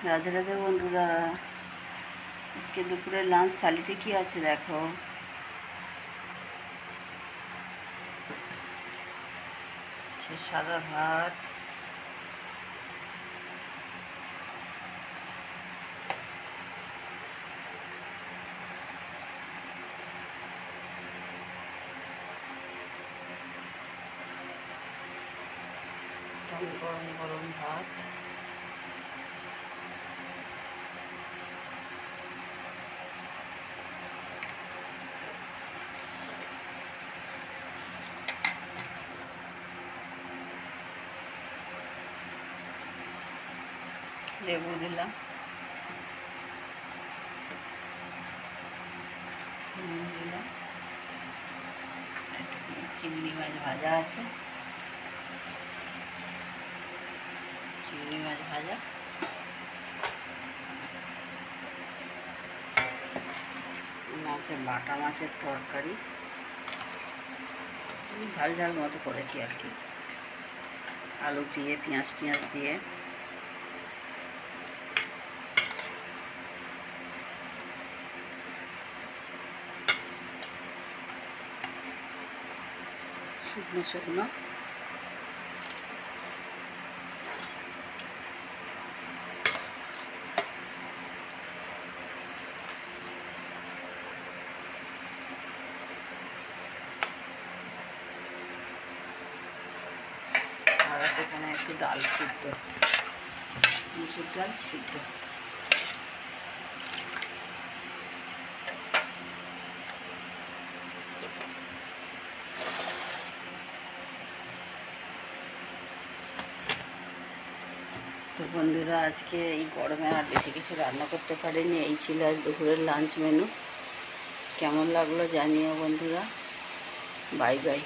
রাধে রাধে বন্ধুরা, আজকে দুপুরের লাঞ্চ থালিতে কি আছে দেখো। সাদা ভাত, গরম গরম ভাত, লেবু দিলাম, নুন দিলাম, চিংড়ি মাছ ভাজা আছে, চিংড়ি মাছ ভাজা, বাটা মাছের তরকারি, ঝাল ঝাল মতো করেছি আর কি, আলু দিয়ে পেঁয়াজ টিয়াজ দিয়ে। শুকনো শুকনো আর এখানে একটু ডাল সিদ্ধ, মুসুর ডাল সিদ্ধ। তো বন্ধুরা, আজকে এই গরমে আর বেশি কিছু রান্না করতে পারিনি। এই ছিল আজ দুপুরের লাঞ্চ মেনু। কেমন লাগলো জানিও বন্ধুরা। Bye bye.